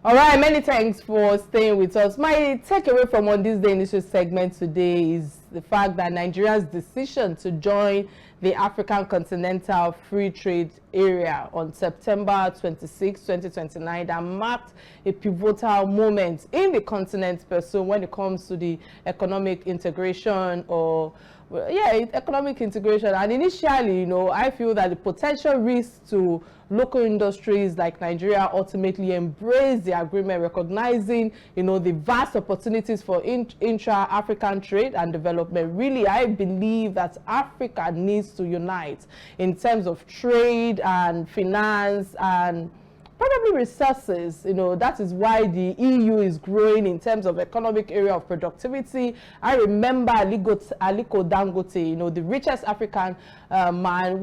All right, many thanks for staying with us. My takeaway from on this day initial segment today is the fact that Nigeria's decision to join the African Continental Free Trade Area on September 26, 2029 that marked a pivotal moment in the continent's pursuit when it comes to the economic integration or economic integration. And initially, I feel that the potential risks to local industries like Nigeria ultimately embrace the agreement, recognizing, the vast opportunities for intra-African trade and development. Really, I believe that Africa needs to unite in terms of trade and finance and probably resources. That is why the EU is growing in terms of economic area of productivity. I remember Aliko Dangote, the richest African man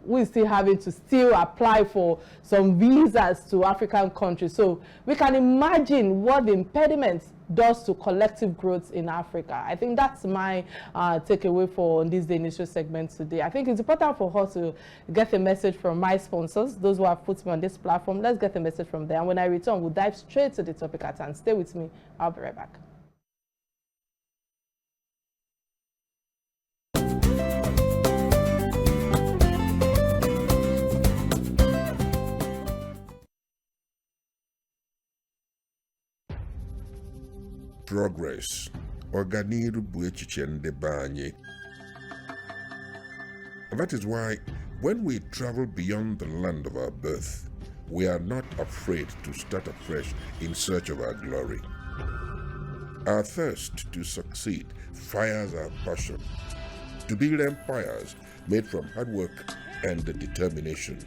who is still having to apply for some visas to African countries. So we can imagine what the impediments does to collective growth in Africa. I think that's my takeaway for this the initial segment today. I think it's important for us to get a message from my sponsors, those who have put me on this platform. Let's get a message from them. And when I return, we'll dive straight to the topic at hand. Stay with me. I'll be right back. Progress. Ọganiru bụ echiche ndị be anyị. And that is why, when we travel beyond the land of our birth, we are not afraid to start afresh in search of our glory. Our thirst to succeed fires our passion, to build empires made from hard work and determination.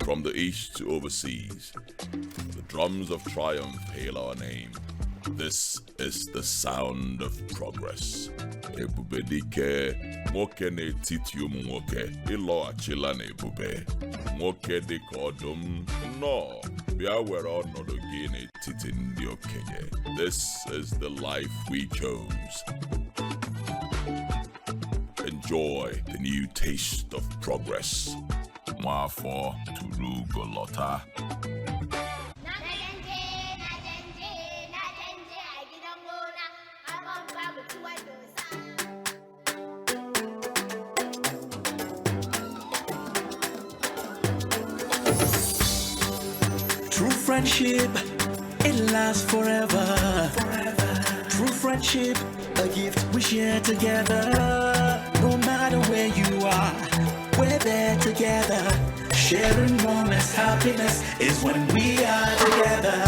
From the east to overseas, the drums of triumph hail our name. This is the sound of progress. Ebube dike, nwoke n'etiti ụmụ nwoke, ịlọghachila n'ebube. Nwoke dịka ọdụm, nnọọ, bịa were ọnọdụ gị n'etiti ndị okenye. This is the life we chose. Enjoy the new taste of progress. Mwafọ turu golota. True friendship, it lasts forever. True friendship, a gift we share together. No matter where you are, we're there together. Sharing moments, happiness is when we are together.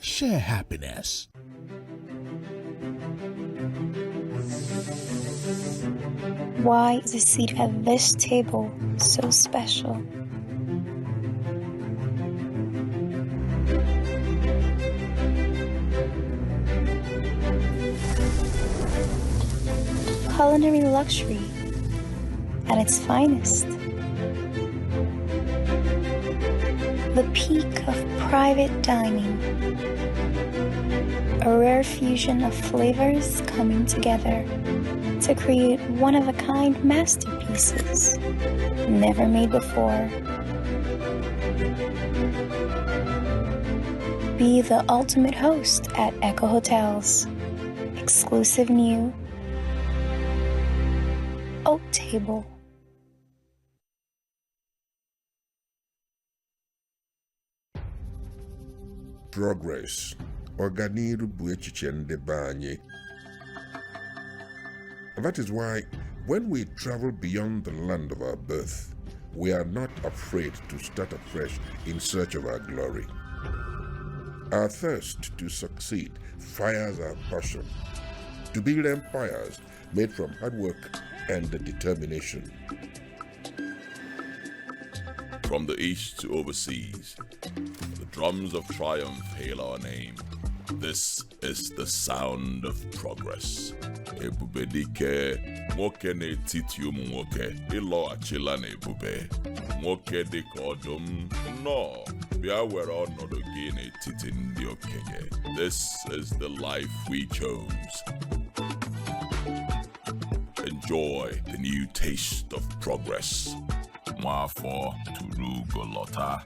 Share happiness. Why is a seat at this table so special? Culinary luxury at its finest. The peak of private dining. A rare fusion of flavors coming together to create one-of-a-kind masterpieces never made before. Be the ultimate host at Echo Hotels. Exclusive new Oak Table. Progress. Ọganiru bụ echiche ndị be anyị. And that is why, when we travel beyond the land of our birth, we are not afraid to start afresh in search of our glory. Our thirst to succeed fires our passion, to build empires made from hard work and determination. From the east to overseas, the drums of triumph hail our name. This is the sound of progress. Ebube dike, nwoke n'etiti ụmụ nwoke, ịlọghachila n'ebube. Nwoke dịka ọdụm, nnọọ, bịa were ọnọdụ gị n'etiti ndị okenye. This is the life we chose. Enjoy the new taste of progress. Nwafọ turu golota.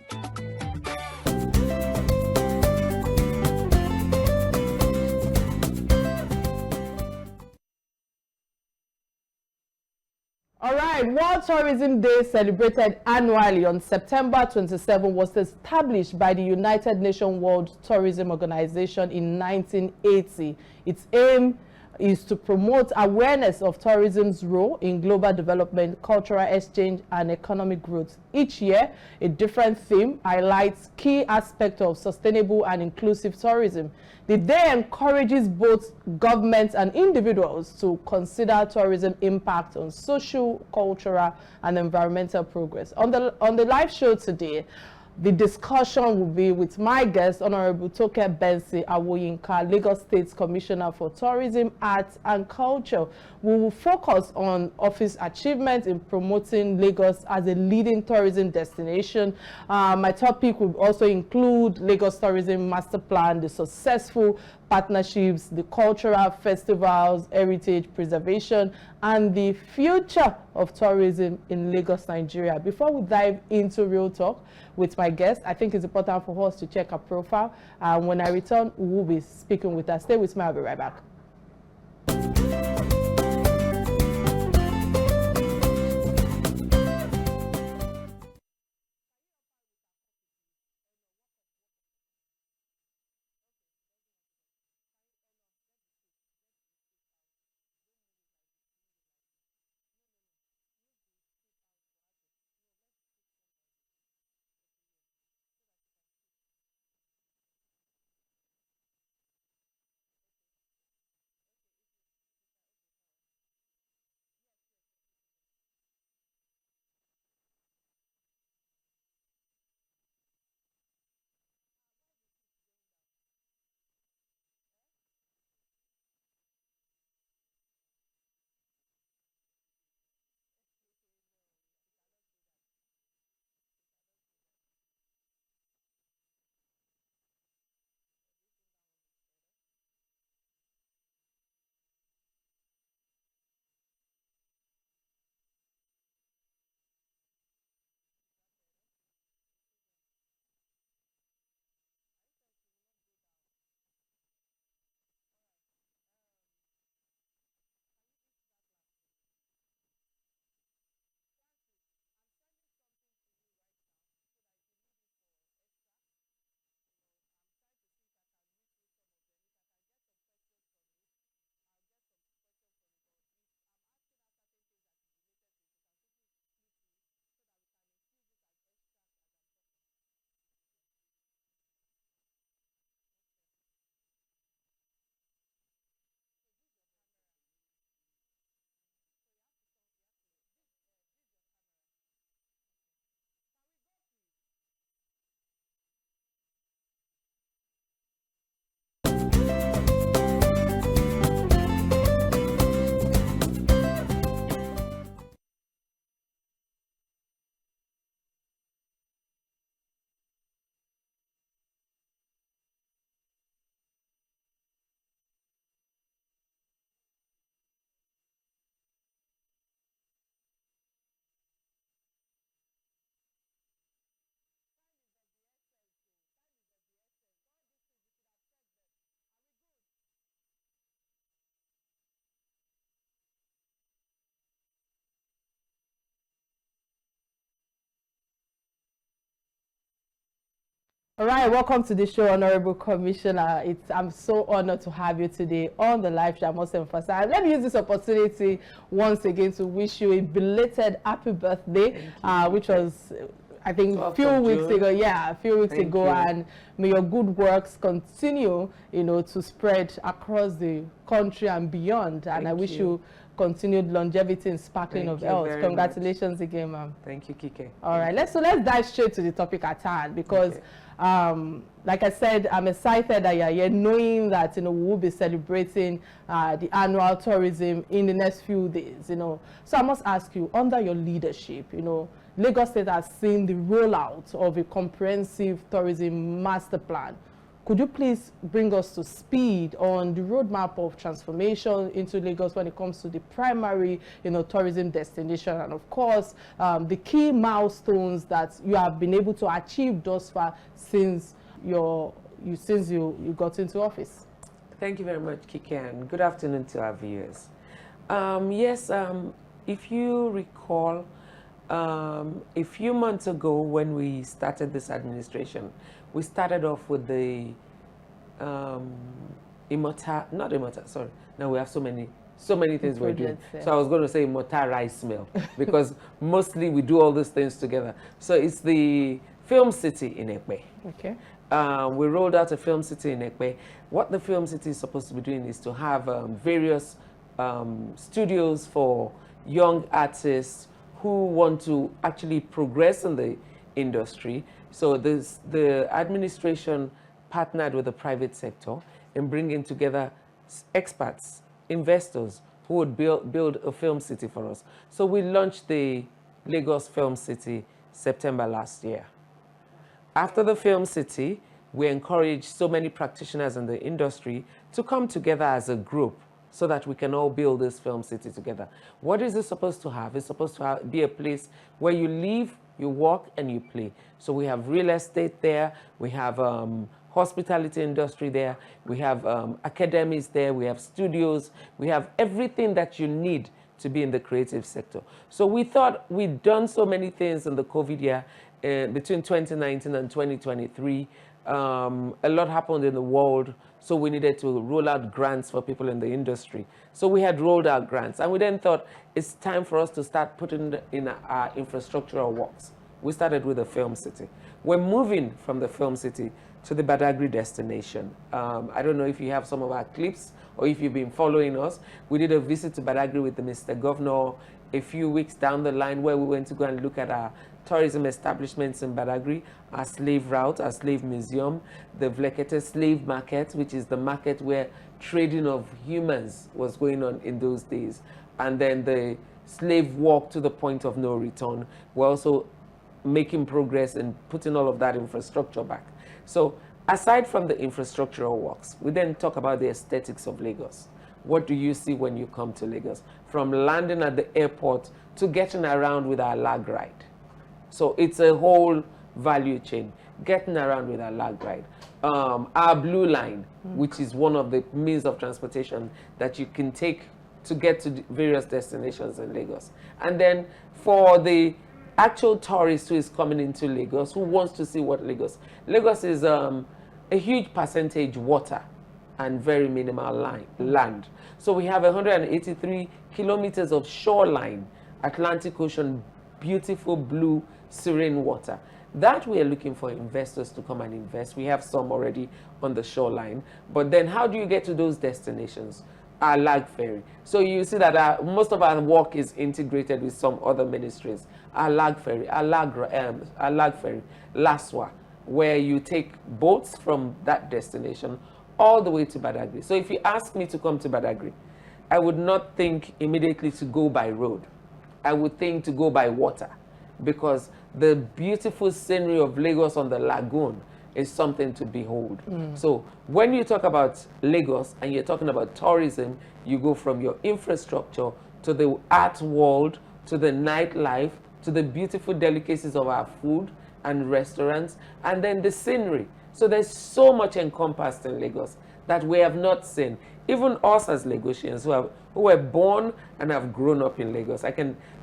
All right, World Tourism Day, celebrated annually on September 27, was established by the United Nations World Tourism Organization in 1980. Its aim is to promote awareness of tourism's role in global development, cultural exchange, and economic growth. Each year, a different theme highlights key aspects of sustainable and inclusive tourism. The day encourages both governments and individuals to consider tourism impact on social, cultural, and environmental progress. On the live show today, the discussion will be with my guest, Honorable Toke Benson Awoyinka, Lagos State Commissioner for Tourism, Arts and Culture. We will focus on office achievements in promoting Lagos as a leading tourism destination. My topic will also include Lagos Tourism Master Plan, the successful partnerships, the cultural festivals, heritage preservation, and the future of tourism in Lagos, Nigeria. Before we dive into real talk with my guest, I think it's important for us to check her profile. When I return, we will be speaking with her. Stay with me, I'll be right back. All right, welcome to the show, Honorable Commissioner. I'm so honored to have you today on the live show. I must emphasize. Let me use this opportunity once again to wish you a belated happy birthday, which was, I think, a few weeks ago. Yeah, a few weeks ago, and may your good works continue, to spread across the country and beyond. And I wish you continued longevity and sparkling Thank of you health. very Congratulations again, ma'am. Thank you, Kike. All right, let's dive straight to the topic at hand, because like I said, I'm excited that you're here, knowing that, you know, we'll be celebrating the annual tourism in the next few days, you know. So I must ask you, under your leadership, you know, Lagos State has seen the rollout of a comprehensive tourism master plan. Could you please bring us to speed on the roadmap of transformation into Lagos when it comes to the primary, you know, tourism destination, and of course, the key milestones that you have been able to achieve thus far since you got into office? Thank you very much, Kike, and good afternoon to our viewers. Yes, if you recall, a few months ago when we started this administration, we started off with the we have so many things we're doing. So I was going to say Imota rice mill, because mostly we do all these things together. So it's the Film City in Ekpe. Okay. We rolled out a Film City in Ekpe. What the Film City is supposed to be doing is to have various studios for young artists who want to actually progress in the industry. So the administration partnered with the private sector in bringing together experts, investors who would build a film city for us. So we launched the Lagos Film City September last year. After the Film City, we encouraged so many practitioners in the industry to come together as a group so that we can all build this film city together. What is it supposed to have? It's supposed to be a place where you live, you walk, and you play. So we have real estate there, we have hospitality industry there, we have academies there, we have studios, we have everything that you need to be in the creative sector. So we thought we'd done so many things in the COVID year, between 2019 and 2023. A lot happened in the world, so we needed to roll out grants for people in the industry. So we had rolled out grants, and we then thought it's time for us to start putting in our infrastructural works. We started with the Film City. We're moving from the Film City to the Badagry destination. I don't know if you have some of our clips or if you've been following us. We did a visit to Badagry with the Mr. Governor a few weeks down the line, where we went to go and look at our tourism establishments in Badagry, our slave route, our slave museum, the Vlekete slave market, which is the market where trading of humans was going on in those days, and then the slave walk to the point of no return. We're also making progress in putting all of that infrastructure back. So aside from the infrastructural works, we then talk about the aesthetics of Lagos. What do you see when you come to Lagos? From landing at the airport to getting around with our lag ride. So it's a whole value chain, getting around with our lag ride. Our Blue Line, which is one of the means of transportation that you can take to get to various destinations in Lagos. And then for the actual tourist who is coming into Lagos, who wants to see what Lagos is a huge percentage water and very minimal land. So we have 183 kilometers of shoreline, Atlantic Ocean, beautiful blue, serene water. That we are looking for investors to come and invest. We have some already on the shoreline. But then how do you get to those destinations? Our lag ferry. So you see that most of our work is integrated with some other ministries. Our lag ferry, Laswa, where you take boats from that destination all the way to Badagry. So if you ask me to come to Badagry, I would not think immediately to go by road. I would think to go by water, because the beautiful scenery of Lagos on the lagoon is something to behold. So when you talk about Lagos and you're talking about tourism, you go from your infrastructure to the art world, to the nightlife, to the beautiful delicacies of our food and restaurants, and then the scenery. So there's so much encompassed in Lagos that we have not seen. Even us as Lagosians who were born and have grown up in Lagos.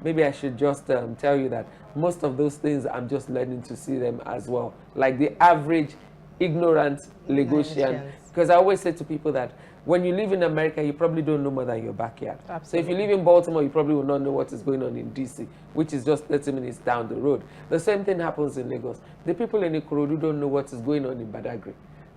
Maybe I should just tell you that most of those things I'm just learning to see them as well. Like the average ignorant Lagosian. Because I always say to people that when you live in America, you probably don't know more than your backyard. Absolutely. So if you live in Baltimore, you probably will not know what is going on in DC, which is just 30 minutes down the road. The same thing happens in Lagos. The people in Ikorodu don't know what is going on in Badagry.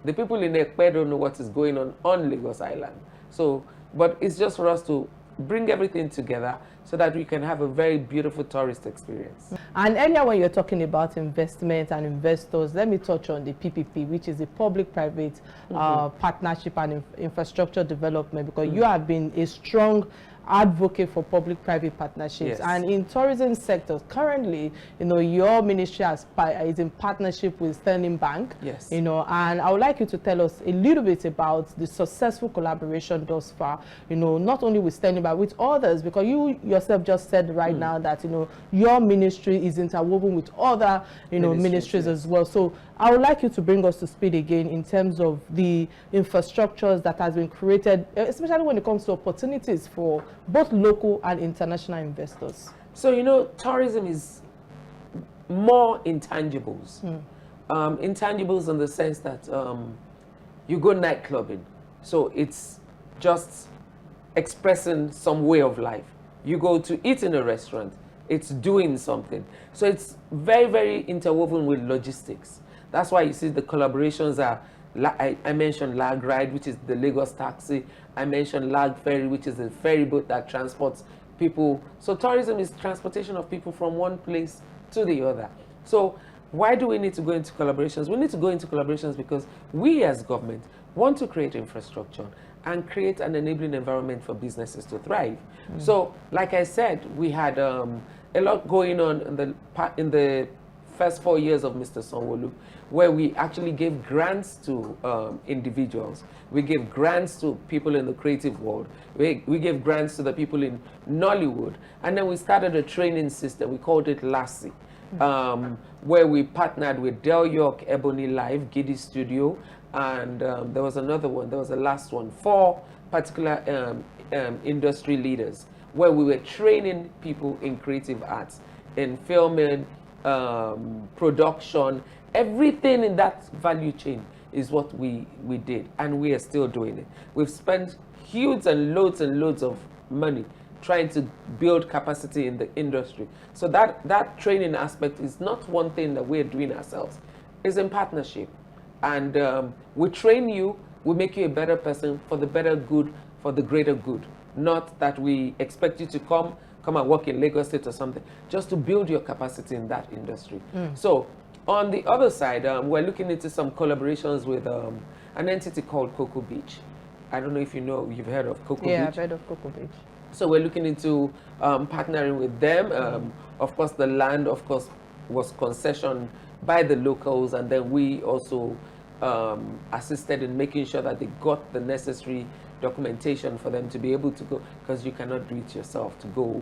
The people in Ekpe don't know what is going on Lagos Island. So, but it's just for us to bring everything together so that we can have a very beautiful tourist experience. And earlier when you're talking about investment and investors, let me touch on the PPP, which is the public-private partnership and infrastructure development, because you have been a strong advocate for public-private partnerships. Yes. And in tourism sectors, currently, your ministry is in partnership with Sterling Bank. Yes. And I would like you to tell us a little bit about the successful collaboration thus far, not only with Sterling Bank, with others, because you yourself just said right now that, your ministry is interwoven with other, ministries as well. So I would like you to bring us to speed again in terms of the infrastructures that has been created, especially when it comes to opportunities for both local and international investors. So, tourism is more intangibles. Intangibles in the sense that you go night clubbing. So it's just expressing some way of life. You go to eat in a restaurant, it's doing something. So it's very, very interwoven with logistics. That's why you see the collaborations are, I mentioned Lag Ride, which is the Lagos taxi. I mentioned Lag Ferry, which is a ferry boat that transports people. So tourism is transportation of people from one place to the other. So why do we need to go into collaborations? We need to go into collaborations because we as government want to create infrastructure and create an enabling environment for businesses to thrive. So like I said, we had a lot going on in the first 4 years of Mr. Sanwo-Olu, where we actually gave grants to individuals. We gave grants to people in the creative world. We gave grants to the people in Nollywood. And then we started a training system. We called it LASSI, where we partnered with Del York, Ebony Live, Giddy Studio, and there was another one. There was a last one. 4 particular industry leaders, where we were training people in creative arts, in filming, production, everything in that value chain is what we did, and we are still doing it. We've spent huge and loads of money trying to build capacity in the industry. So that training aspect is not one thing that we're doing ourselves. It's in partnership. And we train you, we make you a better person for the better good, for the greater good. Not that we expect you to come and work in Lagos State or something, just to build your capacity in that industry. So on the other side, we're looking into some collaborations with an entity called Cocoa Beach. I don't know if you've heard of Cocoa Beach. Yeah, I've heard of Cocoa Beach. So we're looking into partnering with them. Of course, the land, was concessioned by the locals, and then we also assisted in making sure that they got the necessary documentation for them to be able to go, because you cannot do it yourself, to go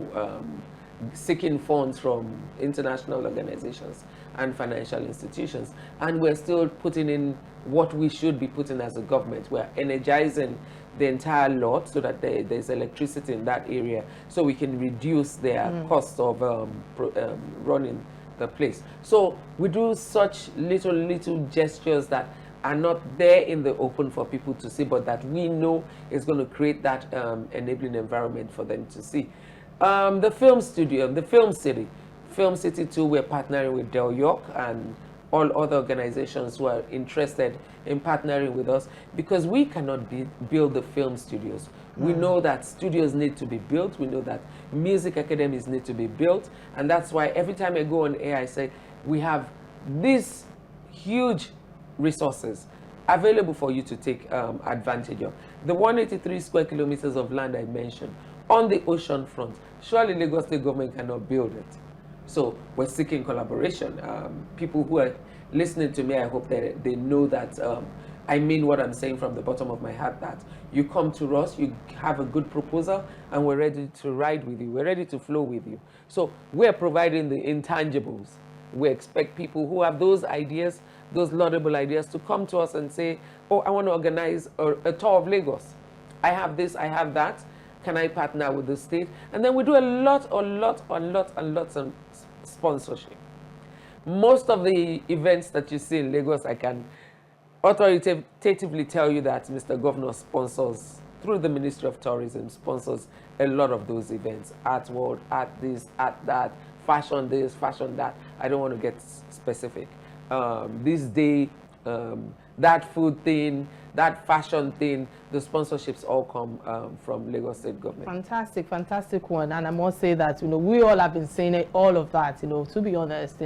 seeking funds from international organizations and financial institutions. And we're still putting in what we should be putting as a government. We're energizing the entire lot so that there's electricity in that area, so we can reduce their cost of running the place. So we do such little gestures that are not there in the open for people to see, but that we know is going to create that enabling environment for them to see. The film studio, the Film City too, we're partnering with Del York and all other organizations who are interested in partnering with us, because we cannot build the film studios. We know that studios need to be built. We know that music academies need to be built. And that's why every time I go on air, I say, we have these huge resources available for you to take advantage of. The 183 square kilometers of land I mentioned on the ocean front, surely Lagos State government cannot build it. So we're seeking collaboration. People who are listening to me, I hope that they know that I mean what I'm saying from the bottom of my heart, that you come to us, you have a good proposal, and we're ready to ride with you. We're ready to flow with you. So we're providing the intangibles. We expect people who have those ideas, those laudable ideas, to come to us and say, oh, I want to organize a tour of Lagos. I have this, I have that. Can I partner with the state? And then we do a lot of sponsorship. Most of the events that you see in Lagos, I can authoritatively tell you that Mr. Governor sponsors, through the Ministry of Tourism, sponsors a lot of those events. Art World, Art this, Art that, fashion this, fashion that. I don't want to get specific. This day, that food thing, that fashion thing, the sponsorships all come from Lagos State government. Fantastic, fantastic one. And I must say that, we all have been saying it, all of that, to be honest,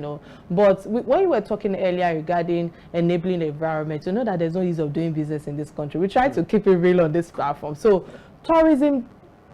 But when you were talking earlier regarding enabling the environment, that there's no ease of doing business in this country. We try to keep it real on this platform. So tourism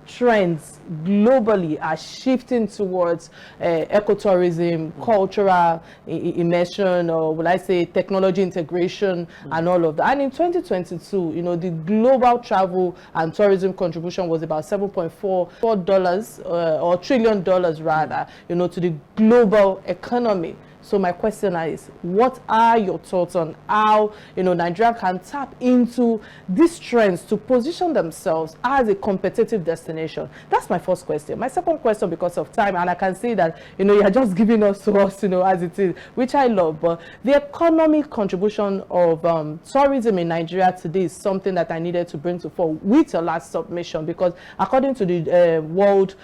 trends globally are shifting towards ecotourism, cultural immersion, or will I say technology integration, and all of that. And in 2022, the global travel and tourism contribution was about $7.4 or trillion rather, to the global economy. So my question is, what are your thoughts on how, Nigeria can tap into these trends to position themselves as a competitive destination? That's my first question. My second question, because of time, and I can see that, you're just giving us to us, as it is, which I love, but the economic contribution of tourism in Nigeria today is something that I needed to bring to fore with your last submission, because according to the World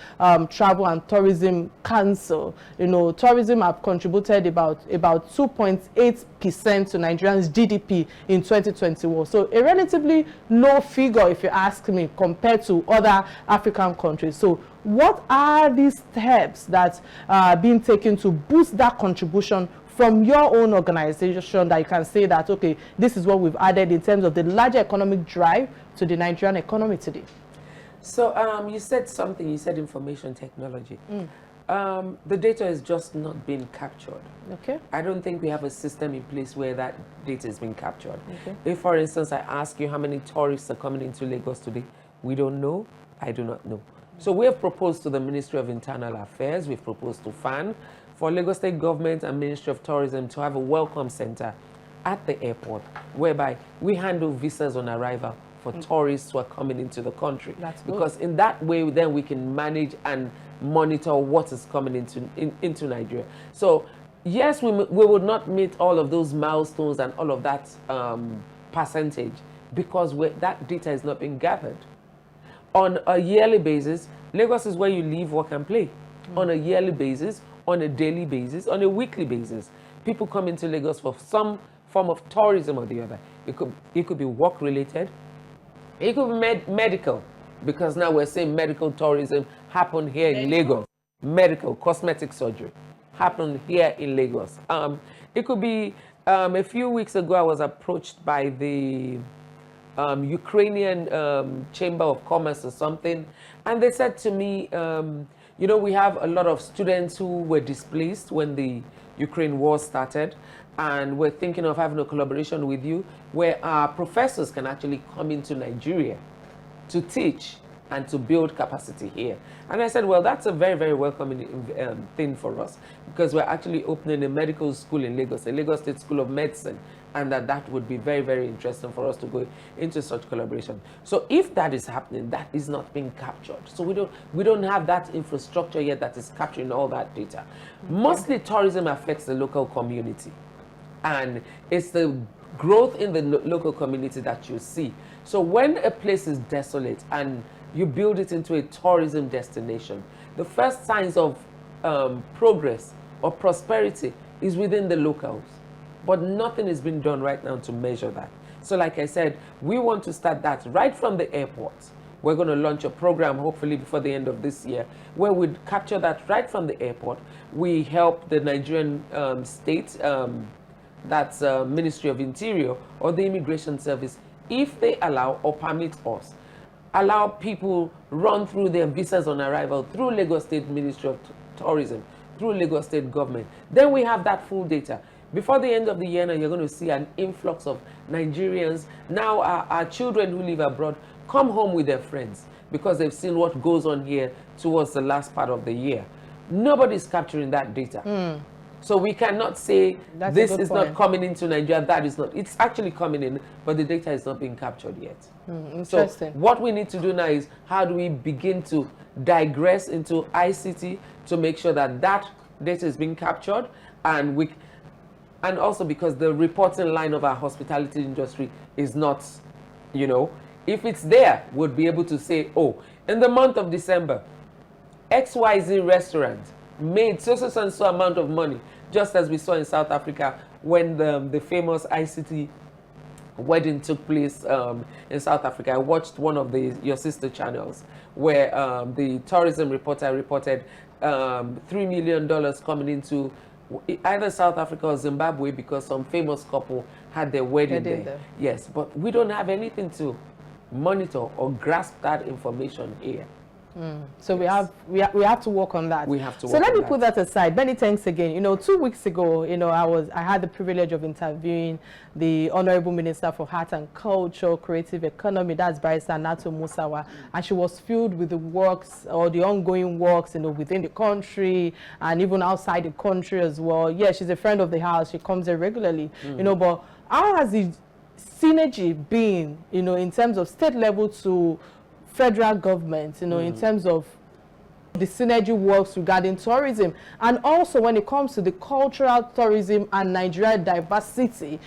Travel and Tourism Council, tourism have contributed about 2.8% to Nigerians' GDP in 2021. So a relatively low figure, if you ask me, compared to other African countries. So what are these steps that are being taken to boost that contribution from your own organization, that you can say that, okay, this is what we've added in terms of the larger economic drive to the Nigerian economy today? So you said something, you said information technology. The data is just not being captured. Okay. I don't think we have a system in place where that data is being captured. Okay. If, for instance, I ask you how many tourists are coming into Lagos today, we don't know. I do not know. So we have proposed to the Ministry of Internal Affairs, we've proposed to FAN, for Lagos State Government and Ministry of Tourism to have a welcome center at the airport, whereby we handle visas on arrival for tourists who are coming into the country. That's good. Because in that way, then we can manage and monitor what is coming into Nigeria. So yes, we would not meet all of those milestones and all of that percentage, because that data is not being gathered. On a yearly basis, Lagos is where you live, work, and play. On a yearly basis, on a daily basis, on a weekly basis, people come into Lagos for some form of tourism or the other. It could be work-related. It could be medical, because now we're saying medical tourism happened here in Lagos. Medical, cosmetic surgery happened here in Lagos. It could be, a few weeks ago, I was approached by the Ukrainian Chamber of Commerce or something, and they said to me, we have a lot of students who were displaced when the Ukraine war started, and we're thinking of having a collaboration with you where our professors can actually come into Nigeria to teach and to build capacity here. And I said, well, that's a very, very welcoming thing for us, because we're actually opening a medical school in Lagos, a Lagos State School of Medicine, and that would be very, very interesting for us to go into such collaboration. So if that is happening, that is not being captured. So we don't have that infrastructure yet that is capturing all that data. Mostly tourism affects the local community, and it's the growth in the local community that you see. So when a place is desolate and you build it into a tourism destination, the first signs of progress or prosperity is within the locals. But nothing is being done right now to measure that. So like I said, we want to start that right from the airport. We're going to launch a program, hopefully before the end of this year, where we capture that right from the airport. We help the Nigerian state, that's Ministry of Interior or the Immigration Service, if they allow or permit us, allow people run through their visas on arrival through Lagos State Ministry of Tourism, through Lagos State government. Then we have that full data. Before the end of the year, now you're going to see an influx of Nigerians. Now our children who live abroad come home with their friends because they've seen what goes on here towards the last part of the year. Nobody's capturing that data. So we cannot say this is not coming into Nigeria, that is not. It's actually coming in, but the data is not being captured yet. Interesting. So what we need to do now is, how do we begin to digress into ICT to make sure that that data is being captured, and also because the reporting line of our hospitality industry is not, if it's there, we'll be able to say, oh, in the month of December, XYZ restaurant made so amount of money, just as we saw in South Africa when the famous ICT wedding took place in South Africa. I watched one of your sister channels where the tourism reporter reported $3 million coming into either South Africa or Zimbabwe because some famous couple had their wedding there. Yes, but we don't have anything to monitor or grasp that information here. So yes. we have to work on that. We have to work so let on me put that aside. Many thanks again. 2 weeks ago, I had the privilege of interviewing the Honorable Minister for Art and Culture, Creative Economy, that's Barrister Nato Musawa, and she was filled with the works or the ongoing works, within the country and even outside the country as well. Yeah, she's a friend of the house. She comes here regularly, but how has the synergy been, in terms of state level to federal government, in terms of the synergy works regarding tourism, and also when it comes to the cultural tourism and Nigeria diversity,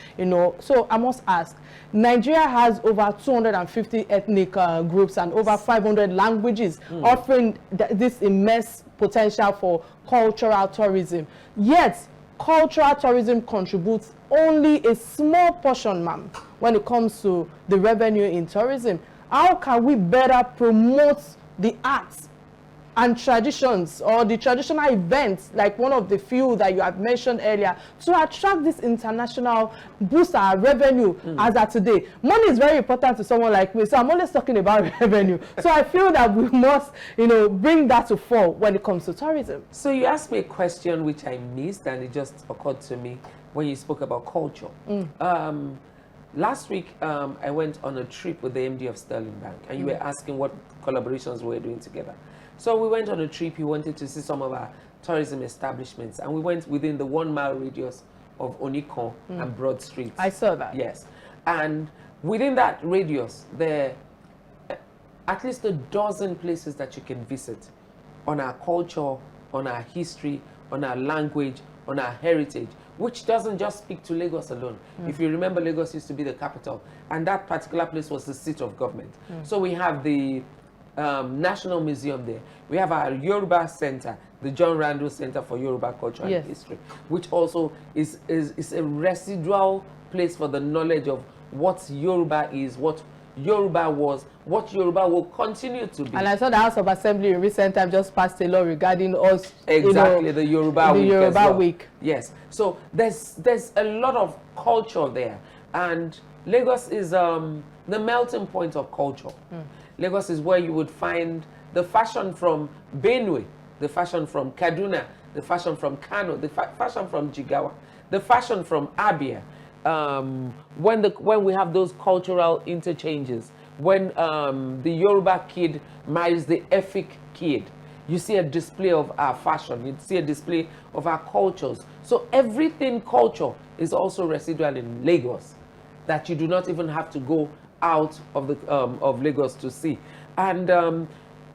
so I must ask, Nigeria has over 250 ethnic groups and over 500 languages, offering this immense potential for cultural tourism. Yet, cultural tourism contributes only a small portion, ma'am, when it comes to the revenue in tourism. How can we better promote the arts and traditions or the traditional events, like one of the few that you have mentioned earlier, to attract this international, boost our revenue as of today? Money is very important to someone like me, so I'm always talking about revenue. So I feel that we must, bring that to fore when it comes to tourism. So you asked me a question which I missed, and it just occurred to me when you spoke about culture. Last week, I went on a trip with the MD of Sterling Bank, and you were asking what collaborations we were doing together. So we went on a trip. He wanted to see some of our tourism establishments, and we went within the 1 mile radius of Onikon and Broad Street. I saw that. Yes. And within that radius, there are at least a dozen places that you can visit on our culture, on our history, on our language, on our heritage, which doesn't just speak to Lagos alone. If you remember, Lagos used to be the capital, and that particular place was the seat of government. So we have the National Museum there. We have our Yoruba Center, the John Randall Center for Yoruba Culture and History, which also is a residual place for the knowledge of what Yoruba is, what Yoruba was, what Yoruba will continue to be. And I saw the House of Assembly in recent time just passed a law regarding us. Exactly, the Yoruba Week. Yoruba as well. Week. Yes. So there's a lot of culture there, and Lagos is the melting point of culture. Lagos is where you would find the fashion from Benue, the fashion from Kaduna, the fashion from Kano, the fashion from Jigawa, the fashion from Abia. When we have those cultural interchanges, when the Yoruba kid marries the Efik kid, you see a display of our fashion, you see a display of our cultures. So everything culture is also residual in Lagos, that you do not even have to go out of Lagos to see. And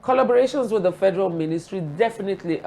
collaborations with the federal ministry, definitely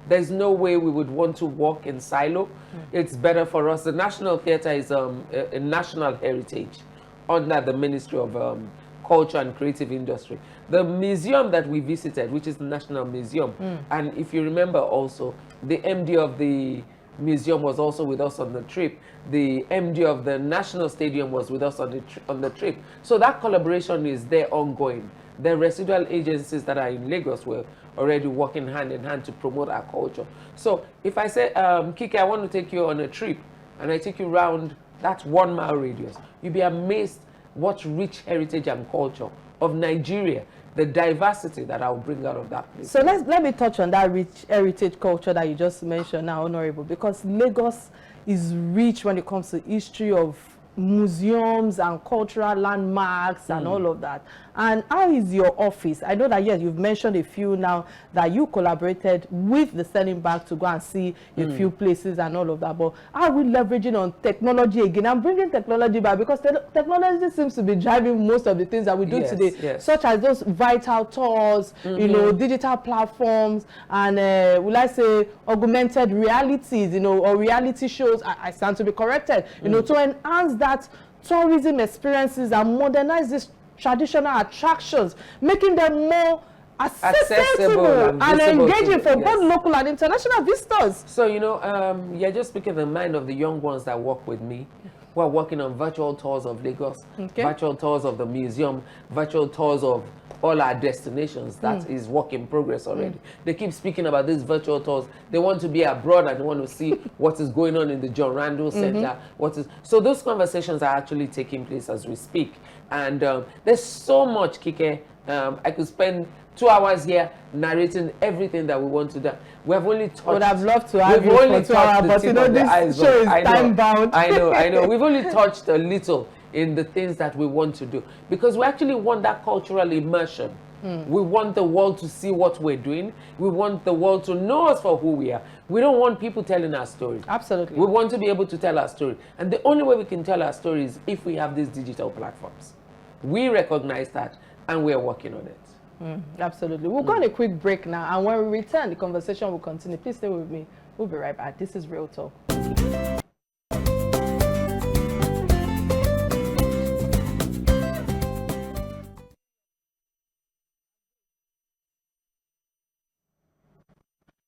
there's no way we would want to work in silo. It's better for us. The National Theatre is a national heritage under the Ministry of Culture and Creative Industry. The museum that we visited, which is the National Museum, and if you remember also, the MD of the museum was also with us on the trip. The MD of the National Stadium was with us on the trip. So that collaboration is there ongoing. The residual agencies that are in Lagos were already working hand in hand to promote our culture. So if I say, Kike, I want to take you on a trip, and I take you around that 1 mile radius, you'll be amazed what rich heritage and culture of Nigeria, the diversity that I'll bring out of that place. So let me touch on that rich heritage culture that you just mentioned now, Honorable, because Lagos is rich when it comes to history of museums and cultural landmarks and all of that. And how is your office? I know that, yes, you've mentioned a few now that you collaborated with the Sterling Bank to go and see a few places and all of that. But how are we leveraging on technology again? I'm bringing technology back because technology seems to be driving most of the things that we do today, such as those vital tours, digital platforms, and will I say augmented realities, or reality shows. I stand to be corrected, to enhance that tourism experiences and modernize these traditional attractions, making them more accessible and engaging for both local and international visitors. So, you're just speaking the mind of the young ones that work with me. who are working on virtual tours of Lagos, Okay. virtual tours of the museum, virtual tours of all our destinations. That is work in progress already. They keep speaking about these virtual tours. They want to be abroad and they want to see what is going on in the John Randall Center. So those conversations are actually taking place as we speak. And there's so much, Kike. I could spend 2 hours here narrating everything that we want to do. We have only touched. I would have loved to have we've you only for 2 hours, touched the but you tip know of the this iceberg. show is I know, time bound. I know. We've only touched a little in the things that we want to do because we actually want that cultural immersion. We want the world to see what we're doing. We want the world to know us for who we are. We don't want people telling our story. Absolutely. We want to be able to tell our story. And the only way we can tell our story is if we have these digital platforms. We recognize that and we're working on it. Absolutely. We'll go on a quick break now, and when we return, the conversation will continue. Please stay with me. We'll be right back. This is Real Talk.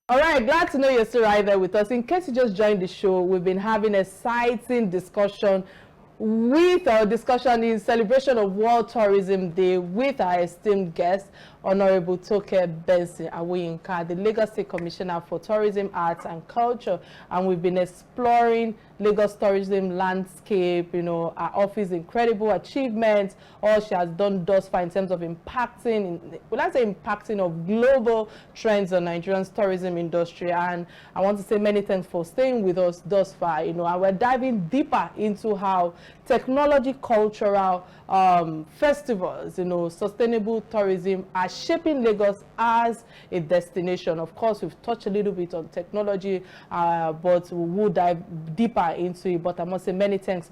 All right, glad to know you're still right there with us. In case you just joined the show, we've been having a exciting discussion with our discussion in celebration of World Tourism Day with our esteemed guest, Honorable Toke Benson Awoyinka, the Lagos State Commissioner for Tourism, Arts and Culture. And we've been exploring Lagos tourism landscape, you know, our office incredible achievements, all she has done thus far in terms of impacting, impacting of global trends on Nigerian's tourism industry. And I want to say many thanks for staying with us thus far, you know, and we're diving deeper into how technology, cultural festivals, you know, sustainable tourism are shaping Lagos as a destination. Of course, we've touched a little bit on technology, but we will dive deeper into it. But I must say many thanks,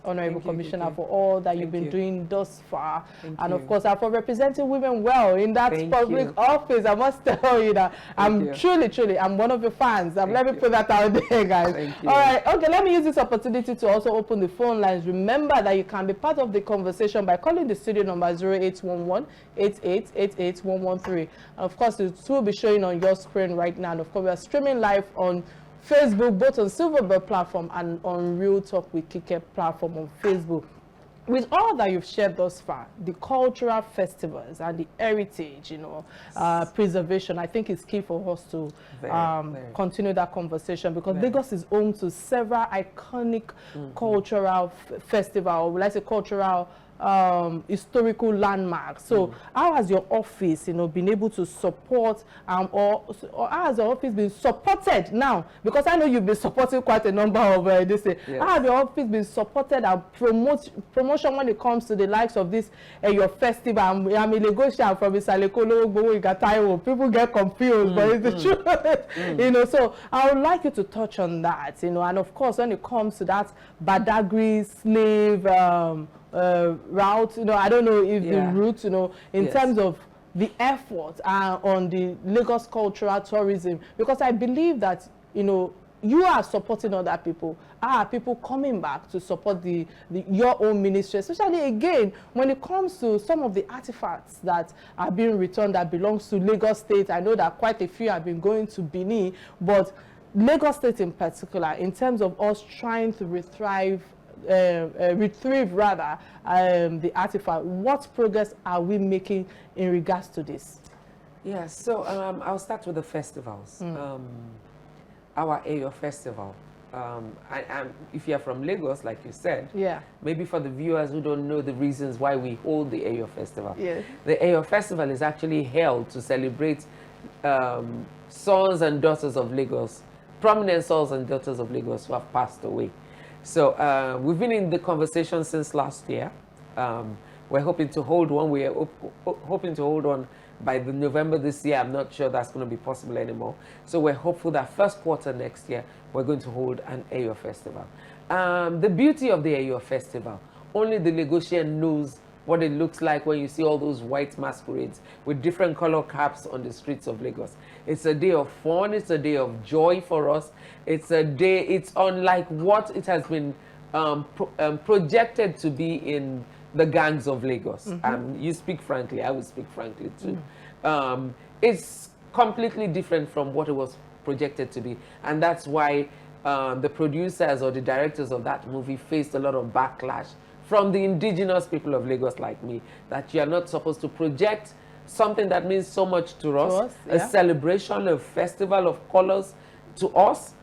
Honorable Commissioner, for all that you've been doing thus far. And of course, for representing women well in that public office. I must tell you that I'm truly, I'm one of your fans. Let me put that out there, guys. All right, okay, let me use this opportunity to also open the phone lines. Remember that you can be part of the conversation by calling the studio number 0811-8888-113. And of course, it will be showing on your screen right now. And of course, we are streaming live on Facebook, both on Silverbird platform and on Real Talk with Kike platform on Facebook. With all that you've shared thus far, the cultural festivals and the heritage, you know, preservation, I think is key for us to continue that conversation, because Lagos is home to several iconic cultural festivals, let's say cultural historical landmarks. So how has your office, you know, been able to support or how has your office been supported now? Because I know you've been supporting quite a number of this. How has your office been supported and promotion when it comes to the likes of this your festival? I'm a Lagosian from Isalekolo, people get confused, but it's the truth. You know, so I would like you to touch on that, you know, and of course when it comes to that Badagry slave route, you know, I don't know if the route, you know, in terms of the effort on the Lagos cultural tourism, because I believe that, you know, you are supporting other people. People coming back to support your own ministry, especially again when it comes to some of the artifacts that are being returned that belongs to Lagos State. I know that quite a few have been going to Benin, but Lagos State in particular, in terms of us trying to retrieve the artifact, what progress are we making in regards to this? Yeah, so I'll start with the festivals. Our Ayo festival. If you're from Lagos, like you said, maybe for the viewers who don't know the reasons why we hold the Ayo festival. The Ayo festival is actually held to celebrate sons and daughters of Lagos, prominent sons and daughters of Lagos who have passed away. So we've been in the conversation since last year. We're hoping to hold one. We're hoping to hold one by the November this year. I'm not sure that's going to be possible anymore. So we're hopeful that first quarter next year, we're going to hold an Ayo festival. The beauty of the Ayo festival, only the Lagosian knows what it looks like when you see all those white masquerades with different color caps on the streets of Lagos. It's a day of fun. It's a day of joy for us. It's a day, it's unlike what it has been projected to be in the gangs of Lagos. You speak frankly, I will speak frankly too. It's completely different from what it was projected to be. And that's why the producers or the directors of that movie faced a lot of backlash from the indigenous people of Lagos like me, that you are not supposed to project something that means so much to us, a celebration, a festival of colors to us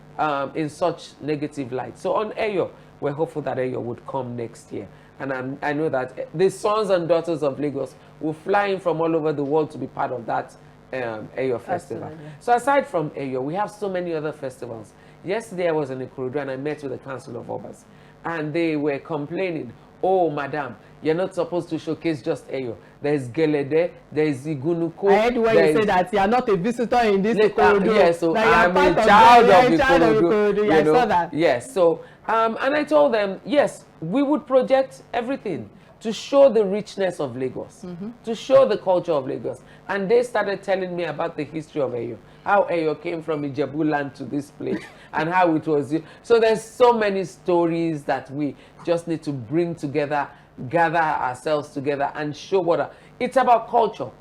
in such negative light. So on Eyo, we're hopeful that Eyo would come next year. And I know that the sons and daughters of Lagos will fly in from all over the world to be part of that Eyo festival. Absolutely. So aside from Eyo, we have so many other festivals. Yesterday I was in Ikorodu and I met with the Council of Obas, and they were complaining, oh, madam, you're not supposed to showcase just Eyo. There's Gelede, there's Igunuko. I heard when you say that you are not a visitor in this Ikorodu. Yes, so I'm a child of Ikorodu. You I know? saw that. Yes, so, and I told them, yes, we would project everything to show the richness of Lagos, to show the culture of Lagos. And they started telling me about the history of Eyo, how Eyo came from Ijebu land to this place, and how it was. So there's so many stories that we just need to bring together, gather ourselves together, and show what it's about culture.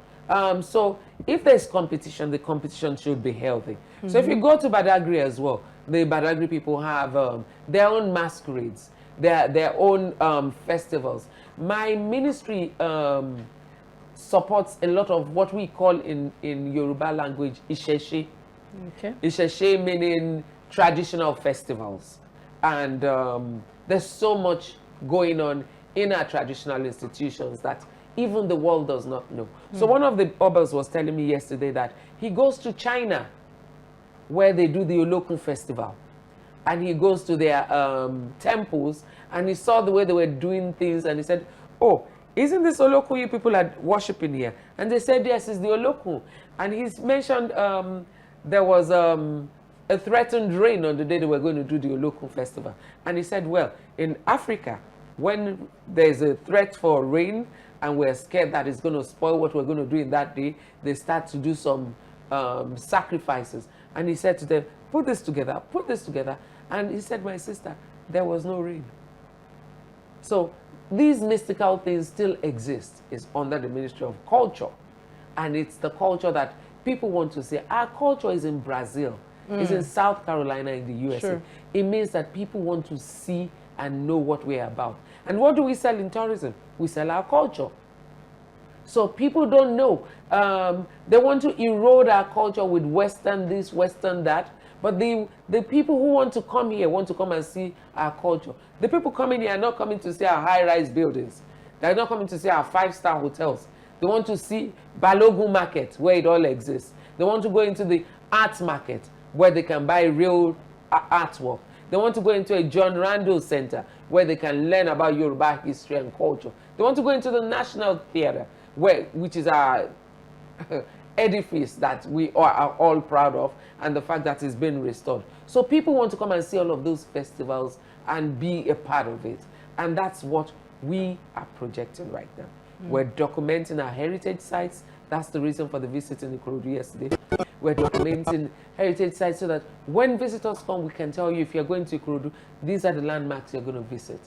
So if there's competition, the competition should be healthy. So if you go to Badagry as well, the Badagry people have their own masquerades, their own festivals. My ministry supports a lot of what we call in Yoruba language Isheshe. Okay. Isheshe meaning traditional festivals. And there's so much going on in our traditional institutions that even the world does not know. So one of the Obas was telling me yesterday that he goes to China where they do the Olokun festival. And he goes to their temples and he saw the way they were doing things and he said, oh, isn't this Olokun you people are worshiping here? And they said, yes, it's the Olokun. And he's mentioned there was a threatened rain on the day they were going to do the Olokun festival. And he said, well, in Africa, when there's a threat for rain and we're scared that it's going to spoil what we're going to do in that day, they start to do some sacrifices. And he said to them, put this together, put this together. And he said, my sister, there was no rain. So these mystical things still exist. It's under the Ministry of Culture. And it's the culture that people want to see. Our culture is in Brazil. It's in South Carolina in the USA. Sure. It means that people want to see and know what we're about. And what do we sell in tourism? We sell our culture. So people don't know. They want to erode our culture with Western this, Western that. But the people who want to come here want to come and see our culture. The people coming here are not coming to see our high-rise buildings. They're not coming to see our five-star hotels. They want to see Balogun Market, where it all exists. They want to go into the art market, where they can buy real artwork. They want to go into a John Randall Center, where they can learn about Yoruba history and culture. They want to go into the National Theatre, which is our edifice that we are all proud of, and the fact that it's been restored. So people want to come and see all of those festivals and be a part of it. And that's what we are projecting right now. We're documenting our heritage sites. That's the reason for the visit in Ikorodu yesterday. We're documenting heritage sites so that when visitors come, we can tell you, if you're going to Ikorodu, these are the landmarks you're going to visit.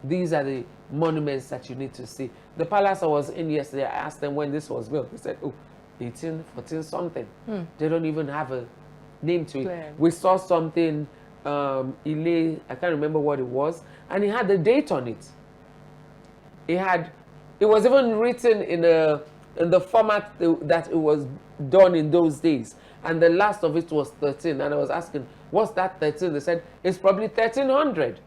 These are the monuments that you need to see. The palace I was in yesterday, I asked them when this was built. They said, oh, 1814 something. They don't even have a name to it. Clear. We saw something, Ile, I can't remember what it was, and it had the date on it. It was even written in the format that it was done in those days. And the last of it was 13. And I was asking, what's that 13? They said, it's probably 1300.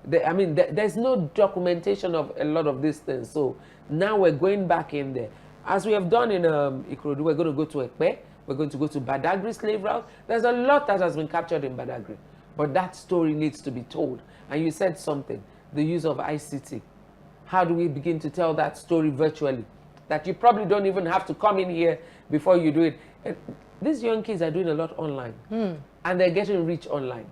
There's no documentation of a lot of these things. So now we're going back in there. As we have done in Ikorodu, we're going to go to Ekpe. We're going to go to Badagry slave route. There's a lot that has been captured in Badagry. But that story needs to be told. And you said something, the use of ICT. How do we begin to tell that story virtually? That you probably don't even have to come in here before you do it. And these young kids are doing a lot online. And they're getting rich online.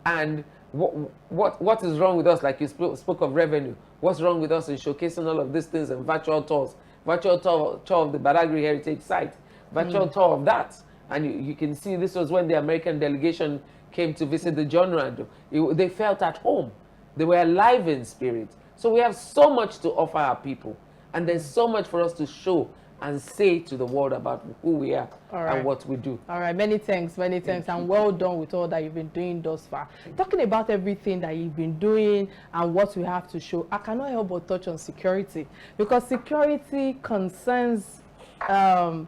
And what is wrong with us? Like you spoke of revenue. What's wrong with us in showcasing all of these things and virtual tours? Virtual tour of the Badagry Heritage Site. Virtual tour of that. And you can see this was when the American delegation came to visit the John Randall. They felt at home. They were alive in spirit. So we have so much to offer our people. And there's so much for us to show and say to the world about who we are and what we do. All right, many thanks, and well done with all that you've been doing thus far. Talking about everything that you've been doing and what we have to show, I cannot help but touch on security, because security concerns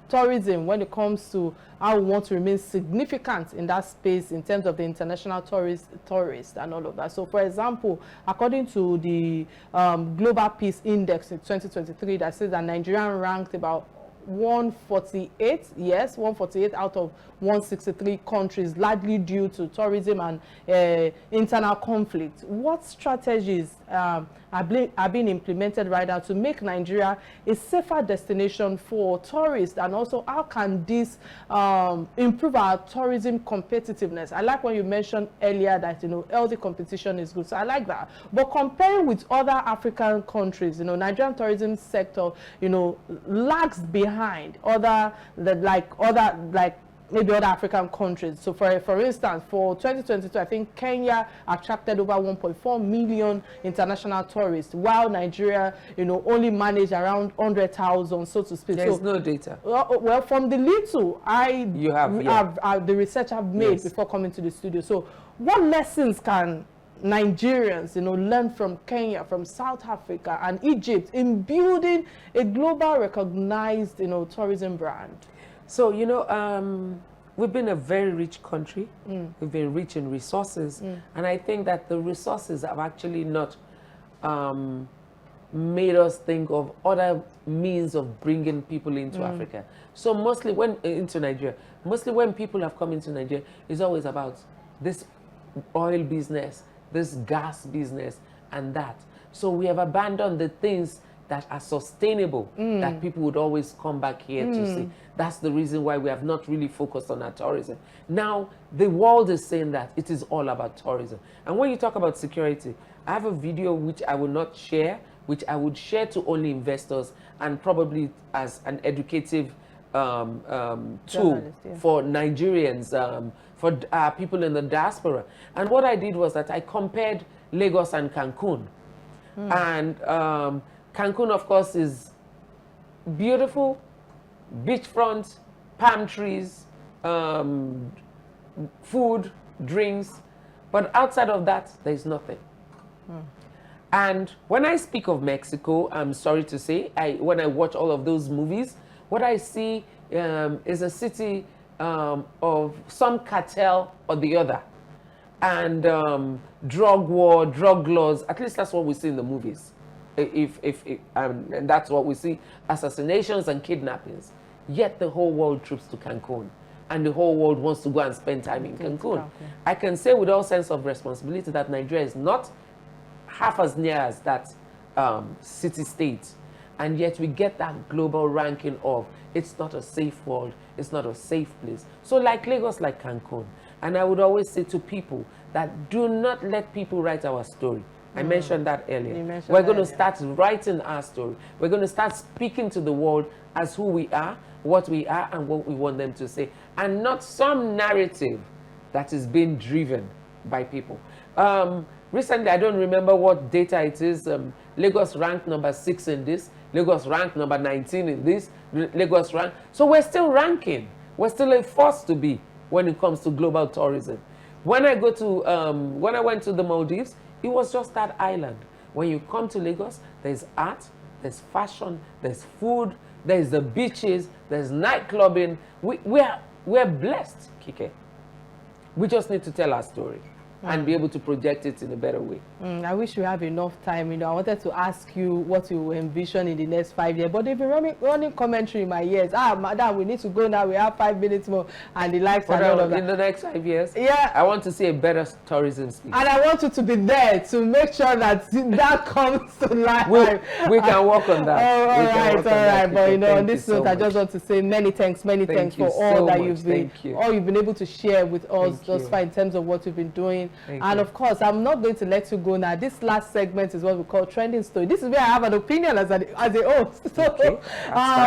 tourism when it comes to how we want to remain significant in that space in terms of the international tourists and all of that. So, for example, according to the Global Peace Index in 2023, that says that Nigeria ranked about 148, yes, 148 out of 163 countries, largely due to tourism and internal conflict. What strategies are being implemented right now to make Nigeria a safer destination for tourists, and also how can this improve our tourism competitiveness? I like when you mentioned earlier that, you know, healthy competition is good, so I like that. But comparing with other African countries, you know, Nigerian tourism sector, you know, lags behind maybe other African countries. So for instance, for 2022, I think Kenya attracted over 1.4 million international tourists, while Nigeria, you know, only managed around 100,000, so to speak. There's no data. Well, from the little the research I've made before coming to the studio. So what lessons can Nigerians, you know, learn from Kenya, from South Africa and Egypt in building a global recognized, you know, tourism brand? So, you know, we've been a very rich country. We've been rich in resources. And I think that the resources have actually not made us think of other means of bringing people into Africa. So mostly into Nigeria, mostly when people have come into Nigeria, it's always about this oil business, this gas business, and that. So we have abandoned the things that are sustainable, that people would always come back here to see. That's the reason why we have not really focused on our tourism. Now, the world is saying that it is all about tourism. And when you talk about security, I have a video which I will not share, which I would share to only investors and probably as an educative tool for Nigerians, for people in the diaspora. And what I did was that I compared Lagos and Cancun. And Cancun, of course, is beautiful, beachfront, palm trees, food, drinks, but outside of that, there's nothing. And when I speak of Mexico, I'm sorry to say, when I watch all of those movies, what I see is a city of some cartel or the other, and drug war, drug laws. At least that's what we see in the movies. And that's what we see, assassinations and kidnappings. Yet the whole world troops to Cancun, and the whole world wants to go and spend time in Cancun. I can say with all sense of responsibility that Nigeria is not half as near as that city-state, and yet we get that global ranking of it's not a safe world, it's not a safe place. So like Lagos, like Cancun. And I would always say to people that do not let people write our story. I mentioned that earlier. We're going to start writing our story. We're going to start speaking to the world as who we are, what we are, and what we want them to say. And not some narrative that is being driven by people. Recently, I don't remember what data it is. Lagos ranked number 6 in this. Lagos ranked number 19 in this. Lagos ranked. So we're still ranking. We're still a force to be when it comes to global tourism. When I went to the Maldives, it was just that island. When you come to Lagos, there's art, there's fashion, there's food, there's the beaches, there's night clubbing. We're blessed, Kike. We just need to tell our story and be able to project it in a better way. I wish we have enough time. You know, I wanted to ask you what you envision in the next 5 years, but they've been running commentary in my ears. Madam, we need to go now. We have 5 minutes more, and the likes and all of that. In the next 5 years, yeah, I want to see a better tourism space. And I want you to be there to make sure that that comes to life. We can work on that. All right. But you know, on this note, I just want to say many thanks for all that you've been able to share with us thus far in terms of what you've been doing. And of course, I'm not going to let you go now. This last segment is what we call trending story. This is where I have an opinion as a host. So,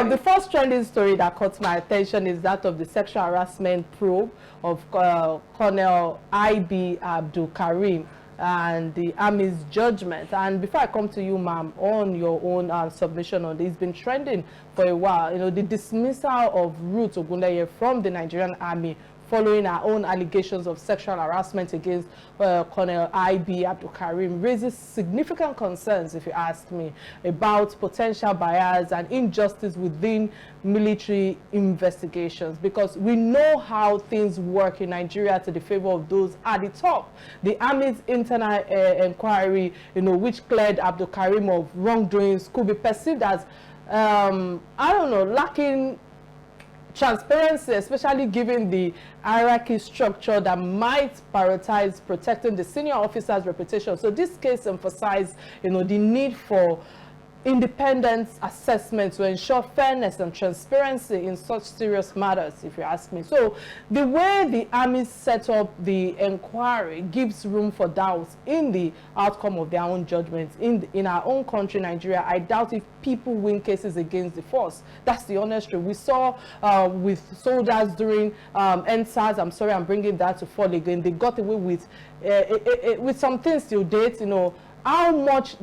the first trending story that caught my attention is that of the sexual harassment probe of Colonel I.B. Abdul Karim. and the Army's judgment. And before I come to you, ma'am, on your own submission on this, it's been trending for a while. You know, the dismissal of Ruth Ogunleye from the Nigerian Army following our own allegations of sexual harassment against Colonel I.B. Abdul Karim raises significant concerns, if you ask me, about potential bias and injustice within military investigations, because we know how things work in Nigeria to the favor of those at the top. The Army's internal inquiry, you know, which cleared Abdul Karim of wrongdoings, could be perceived as, I don't know, lacking transparency, especially given the hierarchy structure that might prioritize protecting the senior officer's reputation. So this case emphasized, you know, the need for independent assessment to ensure fairness and transparency in such serious matters, if you ask me. So the way the Army set up the inquiry gives room for doubts in the outcome of their own judgments. In our own country, Nigeria, I doubt if people win cases against the force. That's the honest truth. We saw with soldiers during NSAS, I'm sorry, I'm bringing that to fall again, they got away with some things till date. You know, how much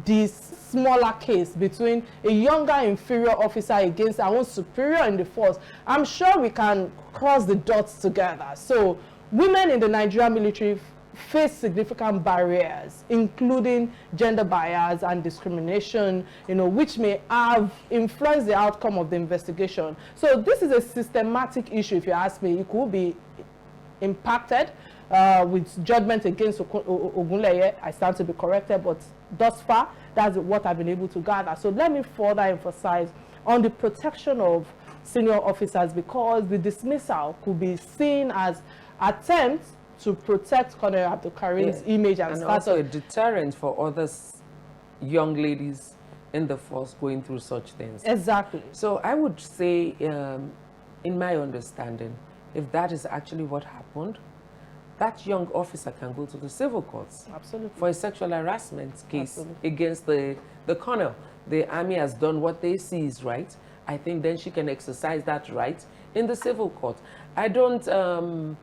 this smaller case between a younger inferior officer against our own superior in the force, I'm sure we can cross the dots together. So women in the Nigerian military face significant barriers, including gender bias and discrimination, you know, which may have influenced the outcome of the investigation. So this is a systematic issue, if you ask me. It could be impacted with judgment against Ogunleye. I stand to be corrected, but thus far, that's what I've been able to gather. So let me further emphasize on the protection of senior officers, because the dismissal could be seen as attempts to protect Colonel Abdul Karim's image and status. Also a deterrent for other young ladies in the force going through such things. Exactly. So I would say, in my understanding, if that is actually what happened, that young officer can go to the civil courts. Absolutely. For a sexual harassment case. Absolutely. Against the colonel. The Army has done what they see is right. I think then she can exercise that right in the civil court. I don't, I'm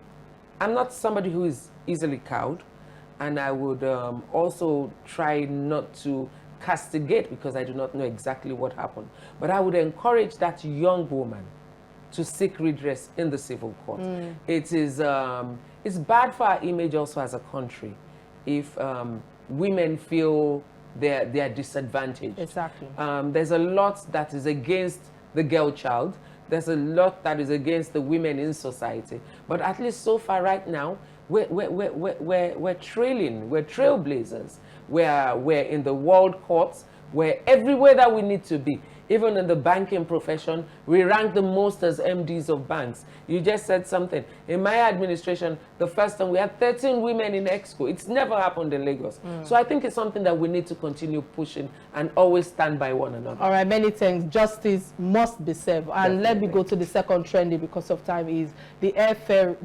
not somebody who is easily cowed, and I would also try not to castigate because I do not know exactly what happened. But I would encourage that young woman to seek redress in the civil court. It is, it's bad for our image also as a country if women feel they're disadvantaged. Exactly. There's a lot that is against the girl child. There's a lot that is against the women in society. But at least so far right now, we're trailing, we're trailblazers. We're in the world courts, we're everywhere that we need to be. Even in the banking profession, we rank the most as MDs of banks. You just said something. In my administration, the first time we had 13 women in Exco. It's never happened in Lagos. So I think it's something that we need to continue pushing and always stand by one another. All right, many thanks. Justice must be served. And let me go to the second trendy because of time is the airfare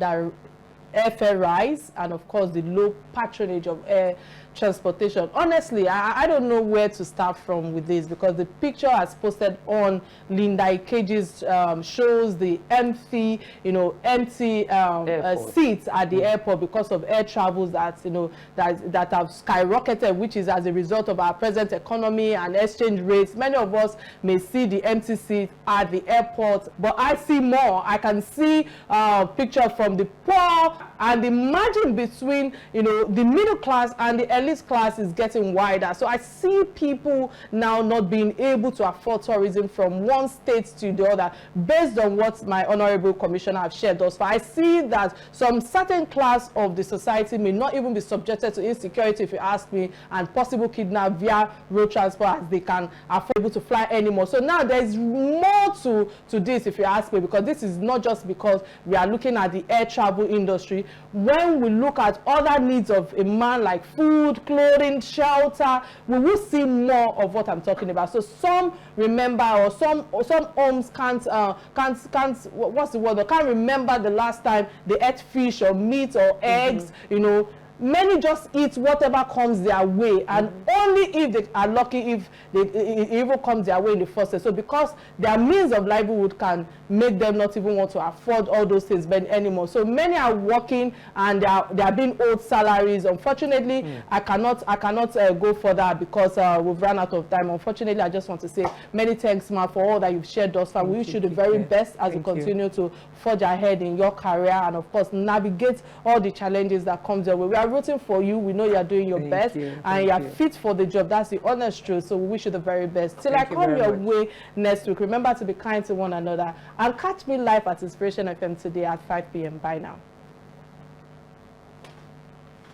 rise and of course the low patronage of air transportation. Honestly, I don't know where to start from with this, because the picture as posted on Linda Ikeji's shows the empty seats at the airport because of air travels that that have skyrocketed, which is as a result of our present economy and exchange rates. Many of us may see the empty seats at the airport, but I see more. I can see pictures from the poor, and the margin between the middle class and the elite class is getting wider. So I see people now not being able to afford tourism from one state to the other based on what my honorable commissioner have shared thus far. I see that some certain class of the society may not even be subjected to insecurity, if you ask me, and possible kidnap via road transport, as they can afford to fly anymore. So now there's more to this, if you ask me, because this is not just because we are looking at the air travel industry. When we look at other needs of a man, like food, clothing, shelter, we will see more of what I'm talking about. So some remember, or some homes can't what's the word? They can't remember the last time they ate fish or meat or eggs, many just eat whatever comes their way, and only if they are lucky if it even comes their way in the first place. So because their means of livelihood can make them not even want to afford all those things anymore. So many are working and they are being owed salaries. Unfortunately, I cannot go further because we've run out of time. Unfortunately, I just want to say many thanks, Ma, for all that you've shared thus far. We wish you the very best as you continue to forge ahead in your career and of course navigate all the challenges that comes your way. We are rooting for you. We know you are doing your best and you are fit for the job. That's the honest truth. So we wish you the very best. Till I come your way next week, remember to be kind to one another and catch me live at Inspiration FM today at 5 p.m. Bye now.